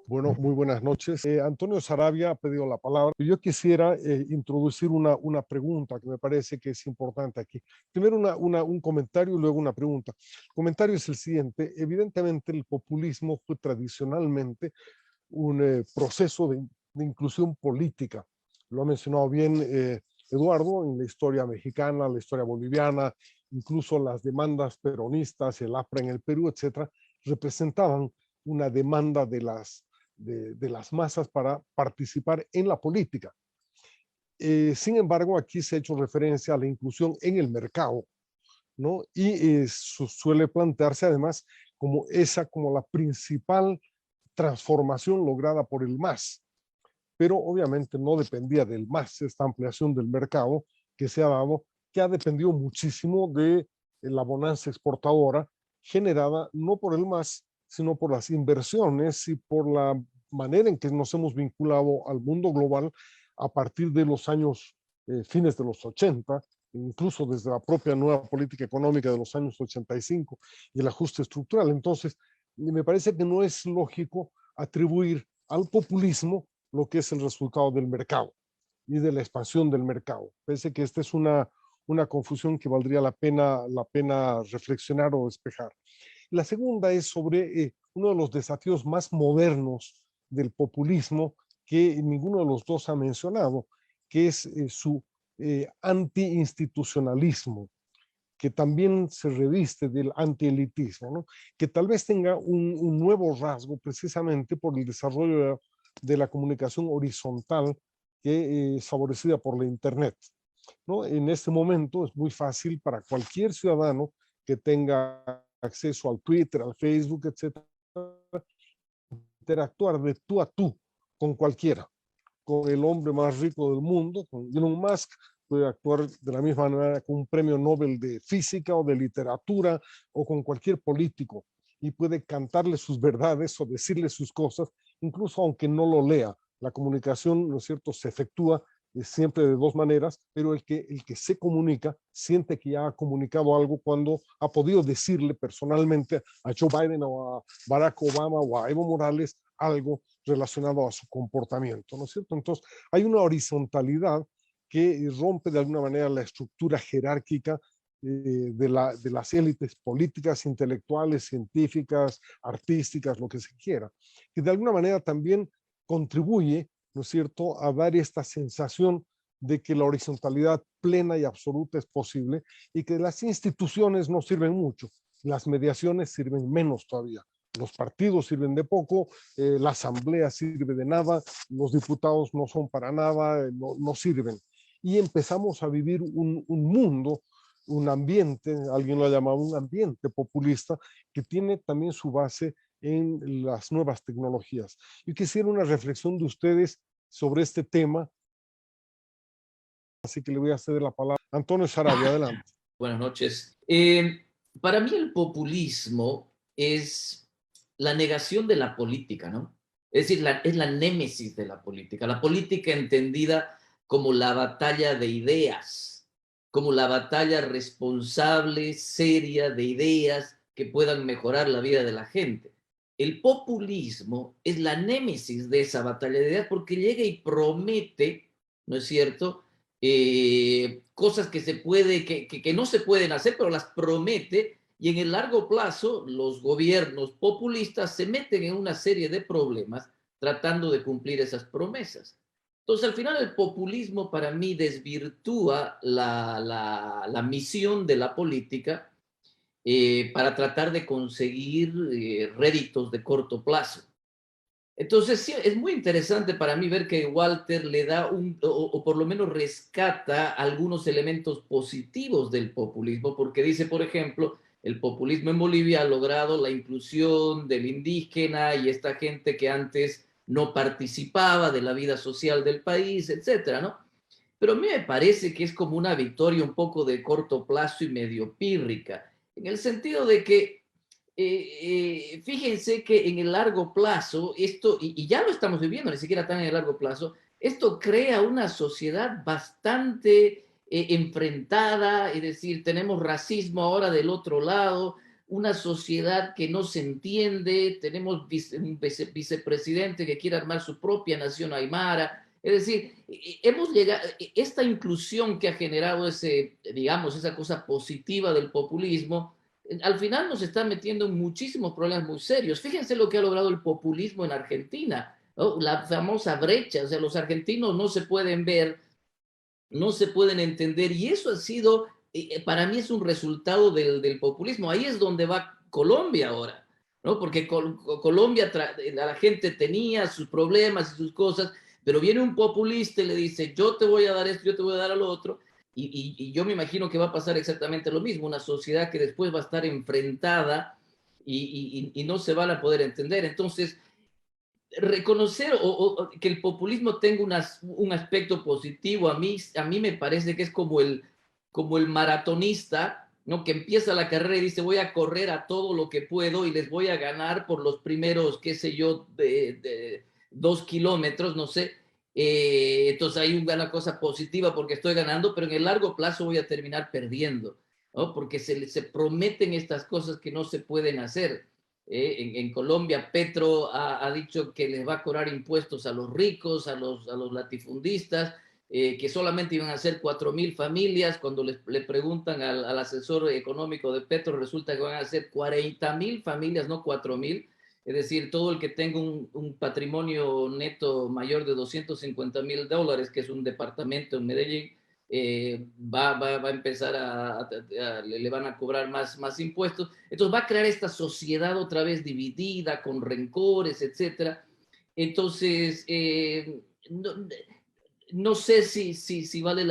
Bueno, muy buenas noches. Antonio Sarabia ha pedido la palabra. Yo quisiera introducir una pregunta que me parece que es importante aquí. Primero un comentario y luego una pregunta. El comentario es el siguiente. Evidentemente el populismo fue tradicionalmente un proceso de inclusión política. Lo ha mencionado bien Eduardo, en la historia mexicana, la historia boliviana, incluso las demandas peronistas, el APRA en el Perú, etcétera, representaban una demanda de las masas para participar en la política. Sin embargo, aquí se ha hecho referencia a la inclusión en el mercado, ¿no? Y suele plantearse además como la principal transformación lograda por el MAS, pero obviamente no dependía del MAS, esta ampliación del mercado que se ha dado, que ha dependido muchísimo de la bonanza exportadora generada no por el MAS, sino por las inversiones y por la manera en que nos hemos vinculado al mundo global a partir de los años, fines de los 80, incluso desde la propia nueva política económica de los años 85 y el ajuste estructural. Entonces, me parece que no es lógico atribuir al populismo lo que es el resultado del mercado y de la expansión del mercado. Parece que esta es una confusión que valdría la pena reflexionar o despejar. La segunda es sobre uno de los desafíos más modernos del populismo que ninguno de los dos ha mencionado, que es su anti-institucionalismo, que también se reviste del antielitismo, ¿no? Que tal vez tenga un nuevo rasgo precisamente por el desarrollo de la comunicación horizontal que es favorecida por la Internet, ¿no? En este momento es muy fácil para cualquier ciudadano que tenga acceso al Twitter, al Facebook, etcétera, interactuar de tú a tú con cualquiera, con el hombre más rico del mundo, con Elon Musk, puede actuar de la misma manera con un premio Nobel de física o de literatura o con cualquier político y puede cantarle sus verdades o decirle sus cosas, incluso aunque no lo lea. La comunicación, ¿no es cierto?, se efectúa siempre de dos maneras, pero el que se comunica siente que ya ha comunicado algo cuando ha podido decirle personalmente a Joe Biden o a Barack Obama o a Evo Morales algo relacionado a su comportamiento, ¿no es cierto? Entonces, hay una horizontalidad que rompe de alguna manera la estructura jerárquica de las élites políticas, intelectuales, científicas, artísticas, lo que se quiera, que de alguna manera también contribuye, ¿no es cierto?, a dar esta sensación de que la horizontalidad plena y absoluta es posible y que las instituciones no sirven mucho, las mediaciones sirven menos todavía. Los partidos sirven de poco, la asamblea sirve de nada, los diputados no son para nada, no sirven. Y empezamos a vivir un mundo, un ambiente, alguien lo ha llamado un ambiente populista, que tiene también su base en las nuevas tecnologías. Yo quisiera una reflexión de ustedes sobre este tema, así que le voy a ceder la palabra a Antonio Sarabia, adelante. Buenas noches. Para mí el populismo es la negación de la política, ¿no? Es decir, es la némesis de la política. La política entendida como la batalla de ideas, como la batalla responsable, seria de ideas que puedan mejorar la vida de la gente. El populismo es la némesis de esa batalla de ideas porque llega y promete, ¿no es cierto?, cosas que no se pueden hacer, pero las promete, y en el largo plazo los gobiernos populistas se meten en una serie de problemas tratando de cumplir esas promesas. Entonces, al final, el populismo para mí desvirtúa la misión de la política para tratar de conseguir réditos de corto plazo. Entonces, sí, es muy interesante para mí ver que Walter le da o por lo menos rescata algunos elementos positivos del populismo, porque dice, por ejemplo, el populismo en Bolivia ha logrado la inclusión del indígena y esta gente que antes no participaba de la vida social del país, etcétera, ¿no? Pero a mí me parece que es como una victoria un poco de corto plazo y medio pírrica, en el sentido de que fíjense que en el largo plazo, esto, y ya lo estamos viviendo, ni siquiera tan en el largo plazo, esto crea una sociedad bastante enfrentada, es decir, tenemos racismo ahora del otro lado, una sociedad que no se entiende, tenemos un vicepresidente que quiere armar su propia nación aymara. Es decir, hemos llegado, esta inclusión que ha generado ese, digamos, esa cosa positiva del populismo, al final nos está metiendo en muchísimos problemas muy serios. Fíjense lo que ha logrado el populismo en Argentina, ¿no? La famosa brecha, o sea, los argentinos no se pueden ver, no se pueden entender, y eso ha sido, para mí es un resultado del populismo. Ahí es donde va Colombia ahora, ¿no? Porque Colombia, la gente tenía sus problemas y sus cosas, pero viene un populista y le dice, yo te voy a dar esto, yo te voy a dar lo otro, y yo me imagino que va a pasar exactamente lo mismo, una sociedad que después va a estar enfrentada y no se van a poder entender. Entonces, reconocer o que el populismo tenga un aspecto positivo, a mí me parece que es como el maratonista, ¿no? Que empieza la carrera y dice, voy a correr a todo lo que puedo y les voy a ganar por los primeros, qué sé yo, de 2 kilómetros, no sé. Entonces hay una cosa positiva porque estoy ganando, pero en el largo plazo voy a terminar perdiendo, ¿no? Porque se prometen estas cosas que no se pueden hacer. En Colombia, Petro ha dicho que les va a cobrar impuestos a los ricos, a los latifundistas, que solamente iban a ser 4.000 familias. Cuando le preguntan al asesor económico de Petro, resulta que van a ser 40.000 familias, no 4.000. Es decir, todo el que tenga un patrimonio neto mayor de $250.000, que es un departamento en Medellín, va a empezar le van a cobrar más impuestos. Entonces va a crear esta sociedad otra vez dividida, con rencores, etcétera. Entonces, no sé si vale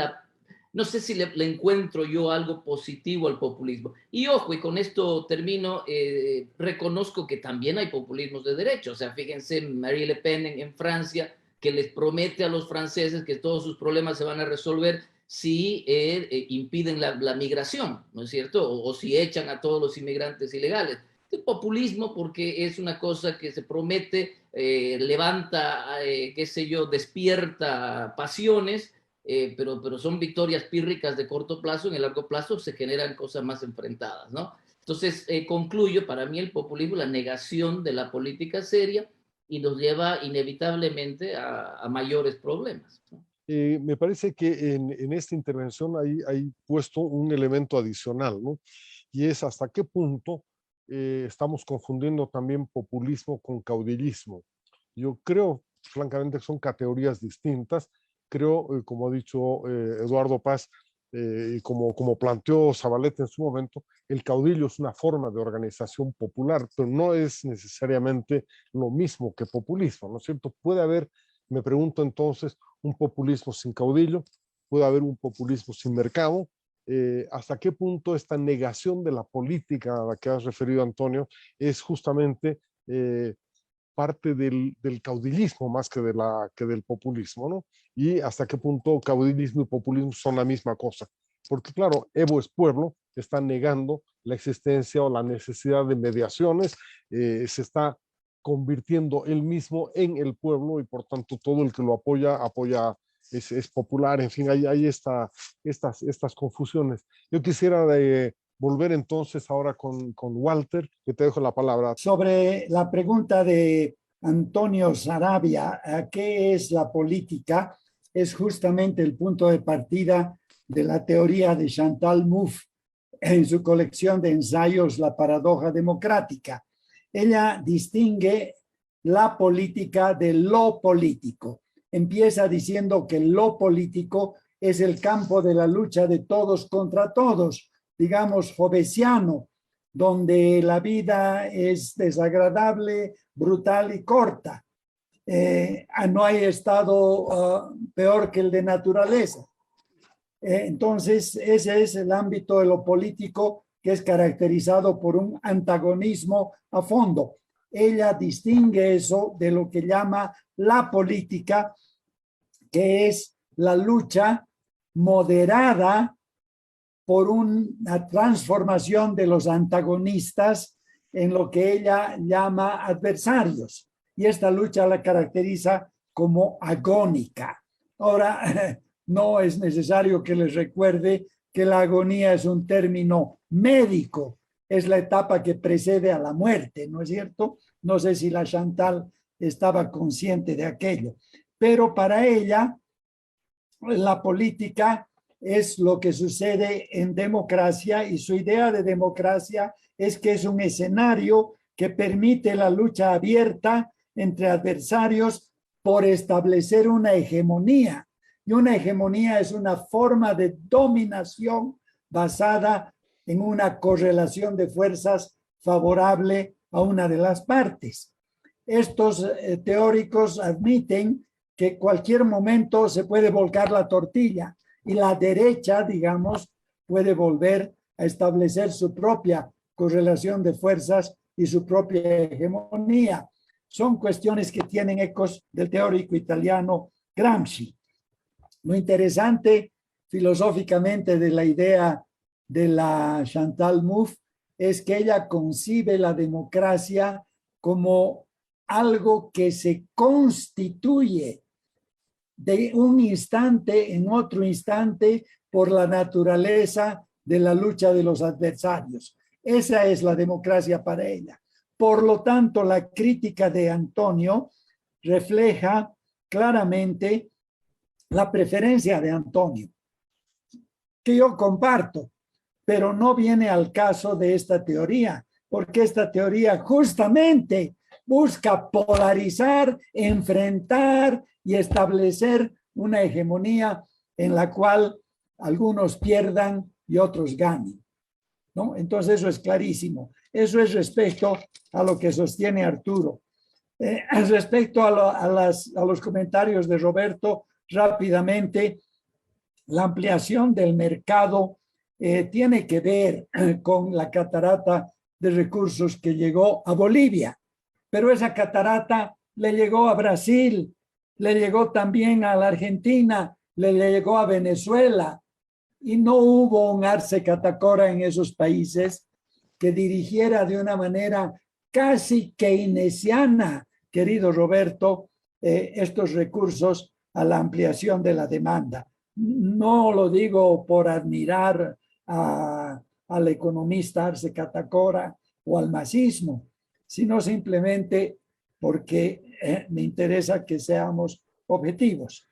no sé si le encuentro yo algo positivo al populismo. Y ojo, y con esto termino, reconozco que también hay populismos de derecha. O sea, fíjense, Marie Le Pen en Francia, que les promete a los franceses que todos sus problemas se van a resolver si impiden la migración, ¿no es cierto? O si echan a todos los inmigrantes ilegales. El populismo, porque es una cosa que se promete, levanta, qué sé yo, despierta pasiones, pero son victorias pírricas de corto plazo. En el largo plazo se generan cosas más enfrentadas, ¿no? Entonces, concluyo, para mí el populismo es la negación de la política seria y nos lleva inevitablemente a mayores problemas, ¿no? Me parece que en esta intervención hay puesto un elemento adicional, ¿no? Y es hasta qué punto estamos confundiendo también populismo con caudillismo. Yo creo, francamente, que son categorías distintas. Creo, como ha dicho Eduardo Paz, y como planteó Zabaleta en su momento, el caudillo es una forma de organización popular, pero no es necesariamente lo mismo que populismo, ¿no es cierto? Puede haber, me pregunto entonces, un populismo sin caudillo, puede haber un populismo sin mercado. ¿Hasta qué punto esta negación de la política a la que has referido, Antonio, es justamente parte del caudillismo más que del populismo, ¿no? Y hasta qué punto caudillismo y populismo son la misma cosa. Porque claro, Evo es pueblo, está negando la existencia o la necesidad de mediaciones, se está convirtiendo él mismo en el pueblo y por tanto todo el que lo apoya es popular. En fin, hay estas confusiones. Yo quisiera volver entonces ahora con Walter, que te dejo la palabra. Sobre la pregunta de Antonio Sarabia, ¿qué es la política? Es justamente el punto de partida de la teoría de Chantal Mouffe en su colección de ensayos La paradoja democrática. Ella distingue la política de lo político. Empieza diciendo que lo político es el campo de la lucha de todos contra todos, digamos, hobbesiano, donde la vida es desagradable, brutal y corta. No hay estado peor que el de naturaleza. Entonces, ese es el ámbito de lo político, que es caracterizado por un antagonismo a fondo. Ella distingue eso de lo que llama la política, que es la lucha moderada por una transformación de los antagonistas en lo que ella llama adversarios. Y esta lucha la caracteriza como agónica. Ahora, no es necesario que les recuerde que la agonía es un término médico. es la etapa que precede a la muerte, ¿no es cierto? No sé si la Chantal estaba consciente de aquello, pero para ella la política es lo que sucede en democracia y su idea de democracia es que es un escenario que permite la lucha abierta entre adversarios por establecer una hegemonía. Y una hegemonía es una forma de dominación basada en una correlación de fuerzas favorable a una de las partes. Estos teóricos admiten que cualquier momento se puede volcar la tortilla y la derecha, digamos, puede volver a establecer su propia correlación de fuerzas y su propia hegemonía. Son cuestiones que tienen ecos del teórico italiano Gramsci. Lo interesante filosóficamente de la idea de la Chantal Mouffe es que ella concibe la democracia como algo que se constituye de un instante en otro instante por la naturaleza de la lucha de los adversarios. Esa es la democracia para ella. Por lo tanto, la crítica de Antonio refleja claramente la preferencia de Antonio, que yo comparto, pero no viene al caso de esta teoría, porque esta teoría justamente busca polarizar, enfrentar y establecer una hegemonía en la cual algunos pierdan y otros ganen, ¿no? Entonces eso es clarísimo. Eso es respecto a lo que sostiene Arturo. Respecto a los comentarios de Roberto, rápidamente, la ampliación del mercado tiene que ver con la catarata de recursos que llegó a Bolivia, pero esa catarata le llegó a Brasil, le llegó también a la Argentina, le llegó a Venezuela, y no hubo un Arce Catacora en esos países que dirigiera de una manera casi keynesiana, querido Roberto, estos recursos a la ampliación de la demanda. No lo digo por admirar al economista Arce Catacora o al masismo, sino simplemente porque me interesa que seamos objetivos.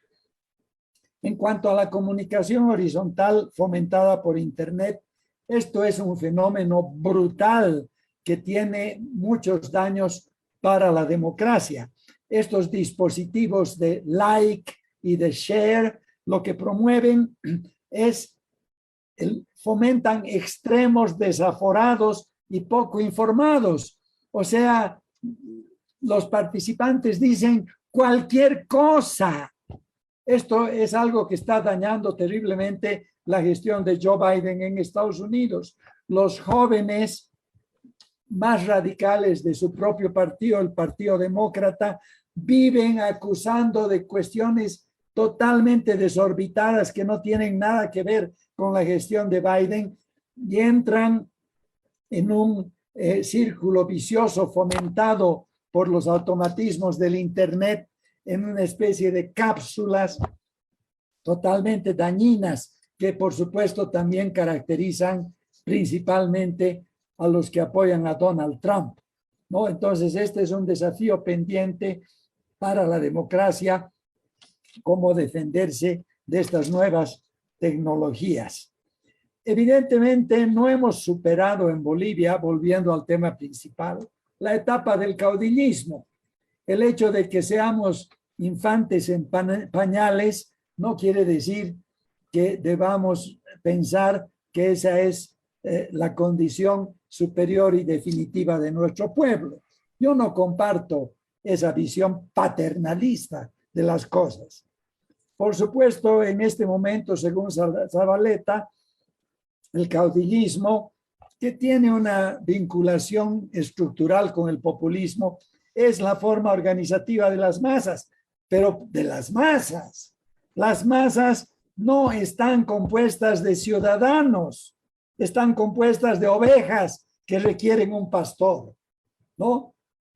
En cuanto a la comunicación horizontal fomentada por Internet, esto es un fenómeno brutal que tiene muchos daños para la democracia. Estos dispositivos de like y de share lo que promueven es, fomentan extremos desaforados y poco informados. O sea, los participantes dicen cualquier cosa. Esto es algo que está dañando terriblemente la gestión de Joe Biden en Estados Unidos. Los jóvenes más radicales de su propio partido, el Partido Demócrata, viven acusando de cuestiones totalmente desorbitadas que no tienen nada que ver con la gestión de Biden y entran en un círculo vicioso fomentado por los automatismos del Internet, en una especie de cápsulas totalmente dañinas que por supuesto también caracterizan principalmente a los que apoyan a Donald Trump, ¿no? Entonces este es un desafío pendiente para la democracia, cómo defenderse de estas nuevas tecnologías. Evidentemente no hemos superado en Bolivia, volviendo al tema principal, la etapa del caudillismo. El hecho de que seamos infantes en pañales no quiere decir que debamos pensar que esa es la condición superior y definitiva de nuestro pueblo. Yo no comparto esa visión paternalista de las cosas. Por supuesto, en este momento, según Zavaleta, el caudillismo, que tiene una vinculación estructural con el populismo, es la forma organizativa de las masas, pero de las masas. Las masas no están compuestas de ciudadanos, están compuestas de ovejas que requieren un pastor, ¿no?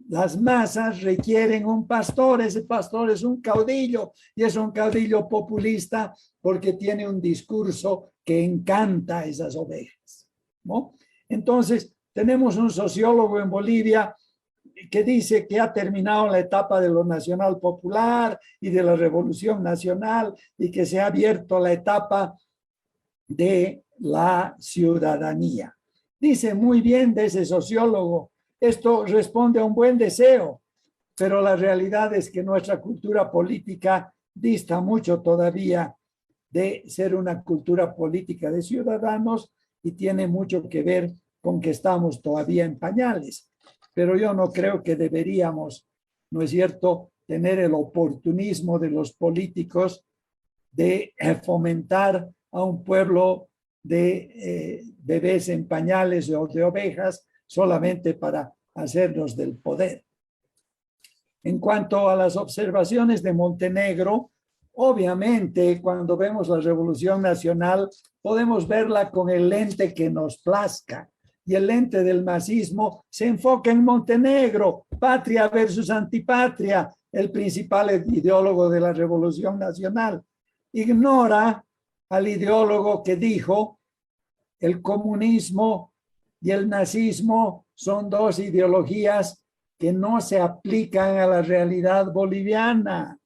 Las masas requieren un pastor, ese pastor es un caudillo y es un caudillo populista porque tiene un discurso que encanta a esas ovejas, ¿no? Entonces, Tenemos un sociólogo en Bolivia que dice que ha terminado la etapa de lo nacional popular y de la revolución nacional y que se ha abierto la etapa de la ciudadanía. Dice muy bien de ese sociólogo, esto responde a un buen deseo, pero la realidad es que nuestra cultura política dista mucho todavía de ser una cultura política de ciudadanos y tiene mucho que ver con que estamos todavía en pañales. Pero yo no creo que deberíamos, ¿no es cierto?, tener el oportunismo de los políticos de fomentar a un pueblo de bebés en pañales o de ovejas solamente para hacernos del poder. En cuanto a las observaciones de Montenegro, obviamente cuando vemos la Revolución Nacional podemos verla con el lente que nos plazca. Y el lente del masismo se enfoca en Montenegro, patria versus antipatria, el principal ideólogo de la Revolución Nacional. Ignora al ideólogo que dijo el comunismo y el nazismo son dos ideologías que no se aplican a la realidad boliviana.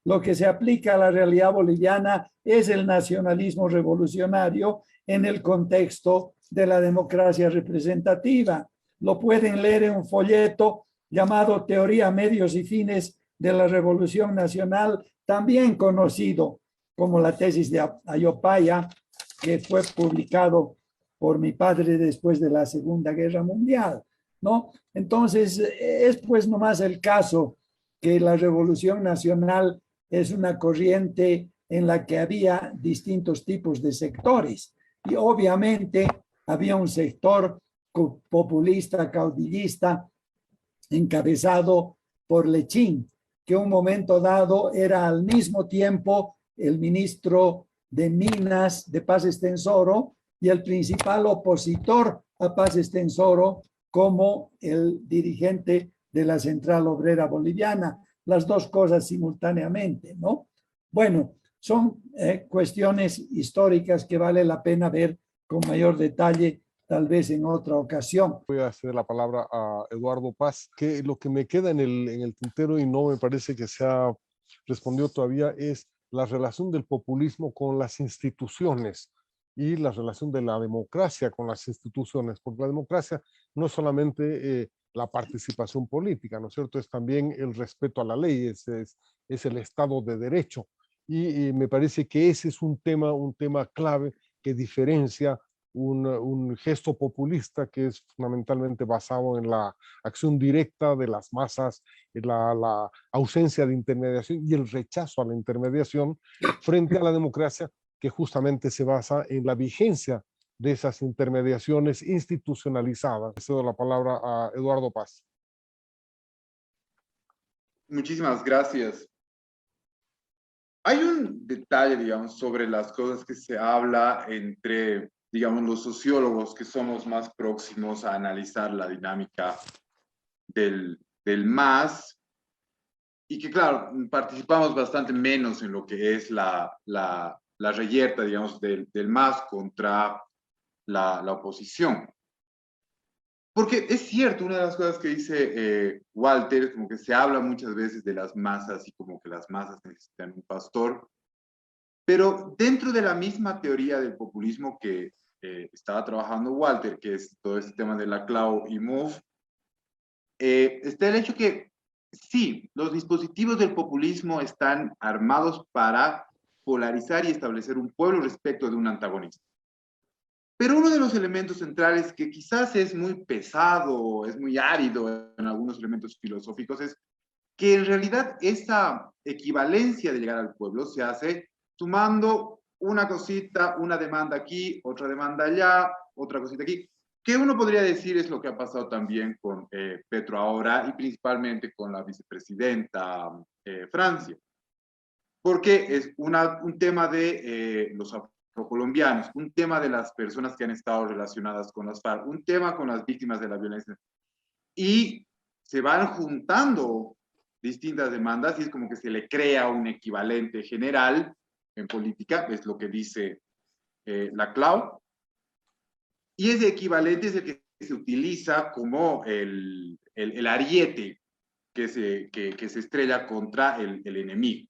Lo que se aplica a la realidad boliviana es el nacionalismo revolucionario en el contexto de la democracia representativa. Lo pueden leer en un folleto llamado Teoría, Medios y Fines de la Revolución Nacional, también conocido como la tesis de Ayopaya, que fue publicado por mi padre después de la Segunda Guerra Mundial, ¿no? Entonces, es pues nomás el caso que la Revolución Nacional es una corriente en la que había distintos tipos de sectores y obviamente había un sector populista, caudillista, encabezado por Lechín, que un momento dado era al mismo tiempo el ministro de Minas de Paz Estensoro y el principal opositor a Paz Estensoro como el dirigente de la Central Obrera Boliviana, las dos cosas simultáneamente, ¿no? Bueno, son cuestiones históricas que vale la pena ver con mayor detalle, tal vez en otra ocasión. Voy a ceder la palabra a Eduardo Paz, que lo que me queda en el tintero y no me parece que se ha respondido todavía es la relación del populismo con las instituciones y la relación de la democracia con las instituciones, porque la democracia no es solamente la participación política, ¿no es cierto? Es también el respeto a la ley, es el Estado de Derecho. Y me parece que ese es un tema clave que diferencia un gesto populista que es fundamentalmente basado en la acción directa de las masas, en la ausencia de intermediación y el rechazo a la intermediación frente a la democracia que justamente se basa en la vigencia de esas intermediaciones institucionalizadas. Le cedo la palabra a Eduardo Paz. Muchísimas gracias. Hay un detalle, digamos, sobre las cosas que se habla entre, digamos, los sociólogos que somos más próximos a analizar la dinámica del MAS y que, claro, participamos bastante menos en lo que es la reyerta, digamos, del MAS contra la oposición. Porque es cierto, una de las cosas que dice Walter es como que se habla muchas veces de las masas y como que las masas necesitan un pastor, pero dentro de la misma teoría del populismo que estaba trabajando Walter, que es todo este tema de la CLAU y MOVE, está el hecho que sí, los dispositivos del populismo están armados para polarizar y establecer un pueblo respecto de un antagonista. Pero uno de los elementos centrales que quizás es muy pesado, es muy árido en algunos elementos filosóficos, es que en realidad esa equivalencia de llegar al pueblo se hace sumando una cosita, una demanda aquí, otra demanda allá, otra cosita aquí, que uno podría decir es lo que ha pasado también con Petro ahora y principalmente con la vicepresidenta Francia. Porque es un tema de los colombianos, un tema de las personas que han estado relacionadas con las FARC, un tema con las víctimas de la violencia. Y se van juntando distintas demandas y es como que se le crea un equivalente general en política, es lo que dice la CLAU. Y ese equivalente es el que se utiliza como el ariete que se estrella contra el enemigo.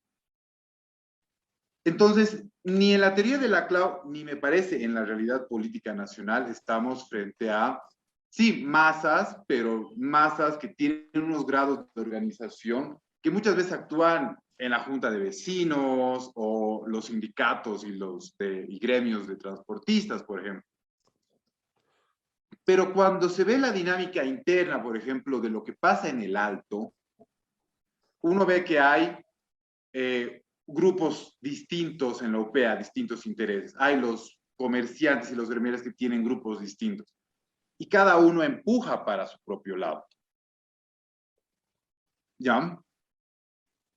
Entonces, ni en la teoría de la clau, ni me parece en la realidad política nacional, estamos frente a, sí, masas, pero masas que tienen unos grados de organización que muchas veces actúan en la junta de vecinos o los sindicatos y gremios de transportistas, por ejemplo. Pero cuando se ve la dinámica interna, por ejemplo, de lo que pasa en el Alto, uno ve que hay grupos distintos en la OPEA, distintos intereses. Hay los comerciantes y los gremiales que tienen grupos distintos. Y cada uno empuja para su propio lado. ¿Ya?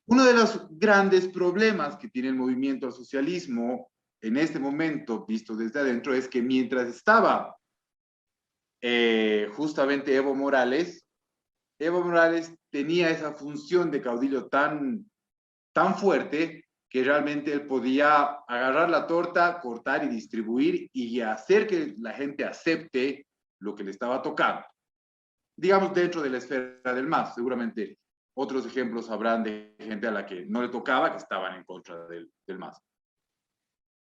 Uno de los grandes problemas que tiene el movimiento al socialismo en este momento, visto desde adentro, es que mientras estaba justamente Evo Morales tenía esa función de caudillo tan fuerte que realmente él podía agarrar la torta, cortar y distribuir y hacer que la gente acepte lo que le estaba tocando. Digamos, dentro de la esfera del MAS. Seguramente otros ejemplos habrán de gente a la que no le tocaba, que estaban en contra del MAS.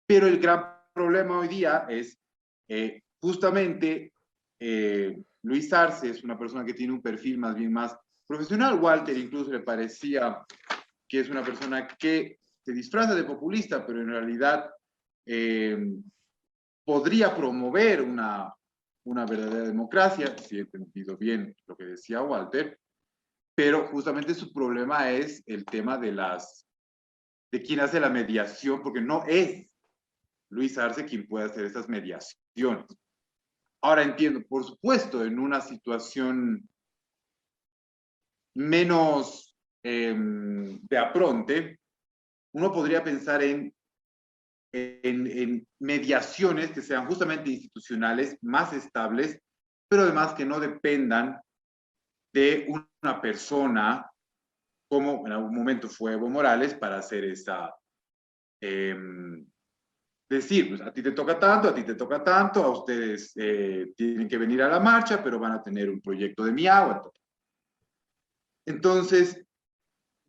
Pero el gran problema hoy día es justamente Luis Arce es una persona que tiene un perfil más bien más profesional. Walter incluso le parecía que es una persona que se disfraza de populista, pero en realidad podría promover una verdadera democracia, si he entendido bien lo que decía Walter, pero justamente su problema es el tema de quién hace la mediación, porque no es Luis Arce quien puede hacer esas mediaciones. Ahora entiendo, por supuesto, en una situación menos de apronte, uno podría pensar en mediaciones que sean justamente institucionales, más estables, pero además que no dependan de una persona, como en algún momento fue Evo Morales, para hacer esa... decir, pues a ti te toca tanto, a ustedes tienen que venir a la marcha, pero van a tener un proyecto de mi agua. Entonces,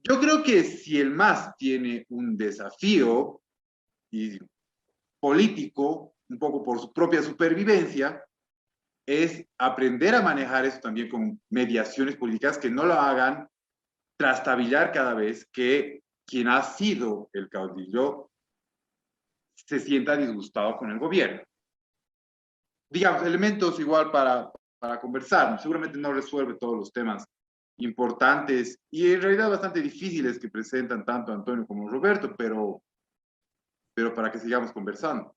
yo creo que si el MAS tiene un desafío político, un poco por su propia supervivencia, es aprender a manejar eso también con mediaciones políticas que no lo hagan trastabillar cada vez que quien ha sido el caudillo se sienta disgustado con el gobierno. Digamos, elementos igual para conversar. Seguramente no resuelve todos los temas importantes y en realidad bastante difíciles que presentan tanto Antonio como Roberto, pero para que sigamos conversando.